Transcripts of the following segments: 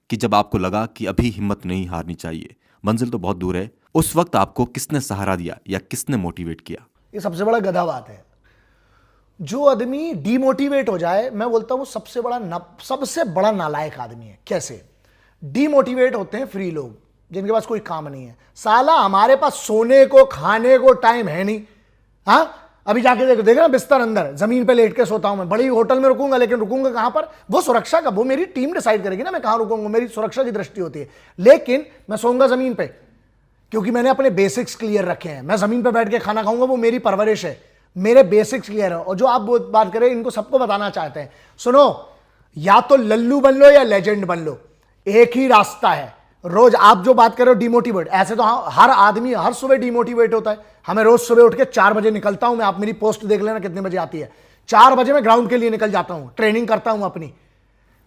कि जब आपको लगा कि अभी हिम्मत नहीं हारनी चाहिए, मंजिल तो बहुत दूर है, उस वक्त आपको किसने सहारा दिया या किसने मोटिवेट किया? ये सबसे बड़ा गधा बात है। जो आदमी डीमोटिवेट हो जाए, मैं बोलता हूं वो सबसे बड़ा नालायक आदमी है। कैसे डीमोटिवेट होते हैं? फ्री लोग जिनके पास कोई काम नहीं है। साला हमारे पास सोने को खाने को टाइम है नहीं। हाँ, अभी जाके देखो, देखना बिस्तर अंदर जमीन पे लेट के सोता हूं मैं। बड़ी होटल में रुकूंगा, लेकिन रुकूंगा कहां पर? वो सुरक्षा का, वो मेरी टीम डिसाइड करेगी ना मैं कहां रुकूंगा, मेरी सुरक्षा की दृष्टि होती है। लेकिन मैं सोऊंगा जमीन पे, क्योंकि मैंने अपने बेसिक्स क्लियर रखे हैं। मैं जमीन पे बैठ के खाना खाऊंगा, वो मेरी परवरिश है, मेरे बेसिक्स क्लियर है। और जो आप बात करें, इनको सबको बताना चाहते हैं, सुनो, या तो लल्लू बन लो या लेजेंड बन लो, एक ही रास्ता है। रोज आप जो बात कर रहे हो डिमोटिवेट, ऐसे तो हर आदमी हर सुबह डिमोटिवेट होता है। हमें रोज सुबह उठ के 4 बजे निकलता हूं मैं, आप मेरी पोस्ट देख लेना कितने बजे आती है। 4 बजे मैं ग्राउंड के लिए निकल जाता हूं, ट्रेनिंग करता हूं अपनी।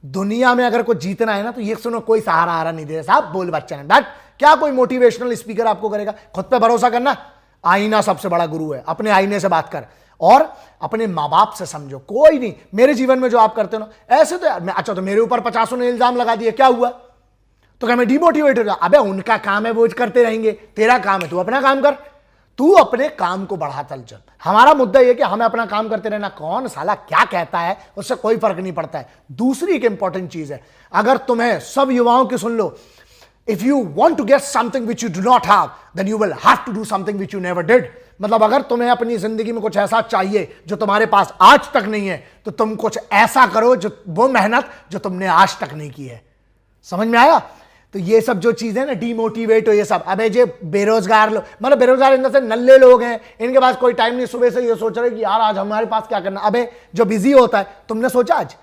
दुनिया में अगर कुछ जीतना है ना, तो ये सुनो, कोई सहारा हारा नहीं दे साहब, बोल बच्चा है बट क्या कोई मोटिवेशनल स्पीकर आपको करेगा? खुद पे भरोसा करना। आईना सबसे बड़ा गुरु है, अपने आईने से बात कर और अपने माँ बाप से समझो। कोई नहीं, मेरे जीवन में जो आप करते हो ना, ऐसे तो यार मैं, अच्छा तो मेरे ऊपर 50 ने इल्जाम लगा दिए, क्या हुआ? तो क्या मैं डिमोटिवेट हो गया? अबे उनका काम है, वो करते रहेंगे, तेरा काम है, तू अपना काम कर। तू अपने काम को बढ़ा चल। हमारा मुद्दा यह कि हमें अपना काम करते रहना, कौन साला क्या कहता है उससे कोई फर्क नहीं पड़ता है। दूसरी एक इंपॉर्टेंट चीज है, अगर तुम्हें, सब युवाओं की सुन लो, if you want to get something which you do not have, then you will have to do something which you never did. मतलब अगर तुम्हें अपनी जिंदगी में कुछ ऐसा चाहिए जो तुम्हारे पास आज तक नहीं है, तो तुम कुछ ऐसा करो, जो वो मेहनत जो तुमने आज तक नहीं की है। समझ में आया? तो ये सब जो चीजें ना, डीमोटिवेट हो ये सब। अबे जो बेरोजगार लोग, मतलब बेरोजगार इन से नल्ले लोग हैं, इनके पास कोई टाइम नहीं, सुबह से ये सोच रहे कि यार आज हमारे पास क्या करना। अबे जो बिजी होता है, तुमने सोचा आज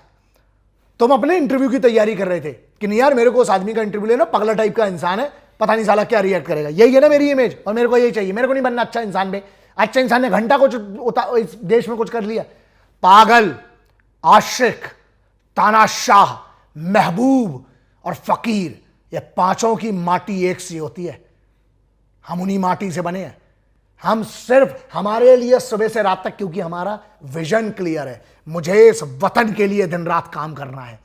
तुम अपने इंटरव्यू की तैयारी कर रहे थे कि नहीं यार मेरे को उस आदमी का इंटरव्यू लेना, पगला टाइप का इंसान है, पता नहीं साला क्या रिएक्ट करेगा। यही है ना मेरी इमेज, और मेरे को यही चाहिए। मेरे को नहीं बनना अच्छा इंसान पे। अच्छा इंसान ने घंटा कुछ इस देश में कुछ कर लिया? पागल, आशिक, तानाशाह, महबूब और फकीर, ये पांचों की माटी एक सी होती है। हम उन्हीं माटी से बने हैं। हम सिर्फ हमारे लिए सुबह से रात तक, क्योंकि हमारा विजन क्लियर है, मुझे इस वतन के लिए दिन रात काम करना है।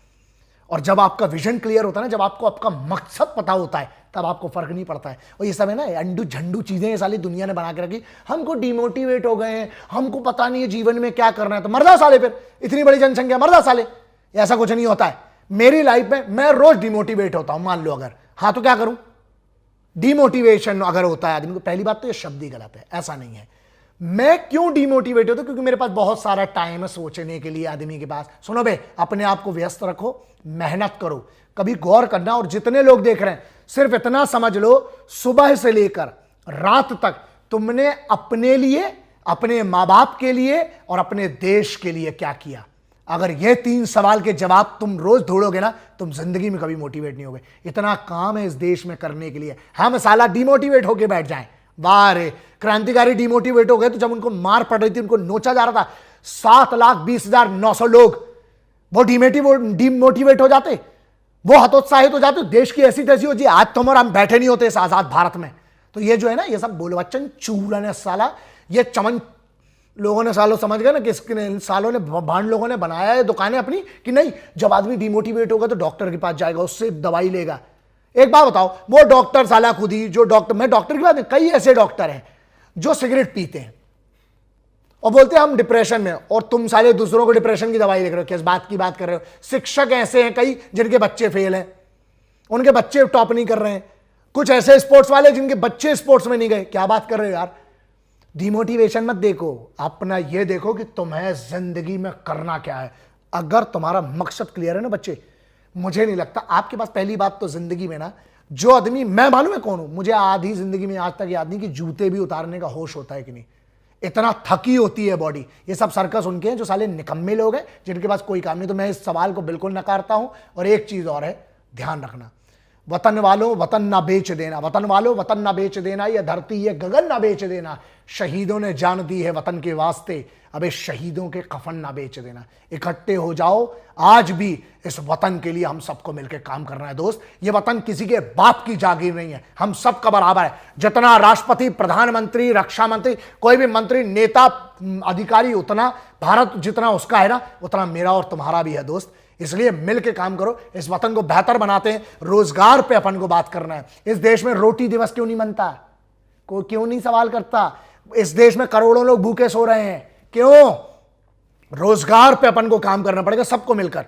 और जब आपका विजन क्लियर होता है ना, जब आपको आपका मकसद पता होता है, तब आपको फर्क नहीं पड़ता है। और ये सब है ना अंडू झंडू चीजें ये साली दुनिया ने बना के रखी। हमको डिमोटिवेट हो गए हैं, हमको पता नहीं है जीवन में क्या करना है, तो मर जा साले, फिर इतनी बड़ी जनसंख्या, मर जा साले। ऐसा कुछ नहीं होता है। मेरी लाइफ में मैं रोज डिमोटिवेट होता हूं, मान लो अगर, हाँ तो क्या करूं? डिमोटिवेशन अगर होता है आदमी को, पहली बात तो ये शब्द ही गलत है, ऐसा नहीं है। मैं क्यों डिमोटिवेट होता हूं? क्योंकि मेरे पास बहुत सारा टाइम है सोचने के लिए आदमी के पास। सुनो बे, अपने आप को व्यस्त रखो, मेहनत करो, कभी गौर करना। और जितने लोग देख रहे हैं, सिर्फ इतना समझ लो, सुबह से लेकर रात तक तुमने अपने लिए, अपने मां बाप के लिए और अपने देश के लिए क्या किया? अगर ये 3 सवाल के जवाब तुम रोज ढूंढोगे ना, तुम जिंदगी में कभी मोटिवेट नहीं होगे। इतना काम है इस देश में करने के लिए, हम साला डिमोटिवेट होके बैठ जाएं। वाह रे, क्रांतिकारी डिमोटिवेट हो गए तो जब उनको मार पड़ रही थी, उनको नोचा जा रहा था, 7,20,900 लोग, वो डिमोटिवेट हो जाते, वो हतोत्साहित हो जाते, देश की ऐसी तैसी हो जी, आज तुम और हम बैठे नहीं होते इस आजाद भारत में। तो ये जो है ना, ये सब बोलबच्चन चूड़न है साला। ये चमन लोगों ने, सालों समझ गए ना, किसने सालों ने, भांड लोगों ने बनाया है दुकानें अपनी, कि नहीं जब आदमी डिमोटिवेट होगा तो डॉक्टर के पास जाएगा, उससे दवाई लेगा। एक बात बताओ, वो डॉक्टर साला खुद ही, जो डॉक्टर, मैं डॉक्टर की बात नहीं, कई ऐसे डॉक्टर हैं जो सिगरेट पीते हैं और बोलते हैं हम डिप्रेशन में, और तुम साले दूसरों को डिप्रेशन की दवाई लिख रहे हो। किस बात की बात कर रहे हो? शिक्षक ऐसे हैं कई जिनके बच्चे फेल हैं, उनके बच्चे टॉप नहीं कर रहे हैं। कुछ ऐसे स्पोर्ट्स वाले जिनके बच्चे स्पोर्ट्स में नहीं गए। क्या बात कर रहे हो यार? डिमोटिवेशन मत देखो, अपना ये देखो कि तुम्हें जिंदगी में करना क्या है। अगर तुम्हारा मकसद क्लियर है ना बच्चे, मुझे नहीं लगता आपके पास, पहली बात तो जिंदगी में ना, जो आदमी, मैं मालूम है कौन हूं, मुझे आधी जिंदगी में आज तक याद नहीं कि जूते भी उतारने का होश होता है कि नहीं। इतना थकी होती है बॉडी। ये सब सर्कस उनके हैं जो साले निकम्मे लोग हैं, जिनके पास कोई काम नहीं। तो मैं इस सवाल को बिल्कुल नकारता हूं। और एक चीज और है, ध्यान रखना, वतन वालों वतन ना बेच देना, वतन वालों वतन ना बेच देना, ये धरती ये गगन ना बेच देना। शहीदों ने जान दी है वतन के वास्ते, अबे शहीदों के कफन ना बेच देना। इकट्ठे हो जाओ, आज भी इस वतन के लिए हम सबको मिलकर काम करना है दोस्त। ये वतन किसी के बाप की जागीर नहीं है, हम सबका बराबर है। जितना राष्ट्रपति, प्रधानमंत्री, रक्षा मंत्री, कोई भी मंत्री, नेता, अधिकारी, उतना भारत जितना उसका है ना, उतना मेरा और तुम्हारा भी है दोस्त। इसलिए मिल के काम करो, इस वतन को बेहतर बनाते हैं। रोजगार पे अपन को बात करना है। इस देश में रोटी दिवस क्यों नहीं मनता? कोई क्यों नहीं सवाल करता? इस देश में करोड़ों लोग भूखे सो रहे हैं, क्यों? रोजगार पे अपन को काम करना पड़ेगा सबको मिलकर।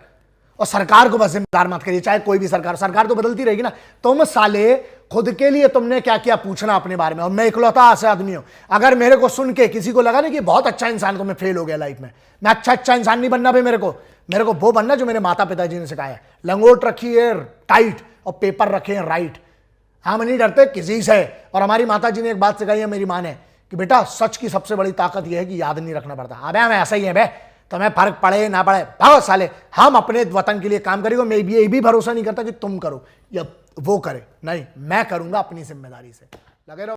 और सरकार को बस जिम्मेदार मत करिए, चाहे कोई भी सरकार तो बदलती रहेगी ना। तुम साले खुद के लिए तुमने क्या किया पूछना अपने बारे में। और मैं इकलौता ऐसा आदमी हूं, अगर मेरे को सुन के किसी को लगा ना कि बहुत अच्छा इंसान तो मैं फेल हो गया लाइफ में, मैं अच्छा इंसान नहीं बनना भाई। मेरे को वो बनना जो मेरे माता पिताजी ने सिखाया। लंगोट रखी है टाइट और पेपर रखे हैं राइट। हम नहीं डरते किसी से। और हमारी माता जी ने एक बात सिखाई है, मेरी माँ ने, कि बेटा सच की सबसे बड़ी ताकत यह है कि याद नहीं रखना पड़ता। अबे हम ऐसा ही है बे, तुम्हें फर्क पड़े ना पड़े भागो साले, हम अपने वतन के लिए काम करेंगे। मैं ये भी भरोसा नहीं करता कि तुम करो या वो करे, नहीं, मैं करूंगा अपनी जिम्मेदारी से। लगे रहो।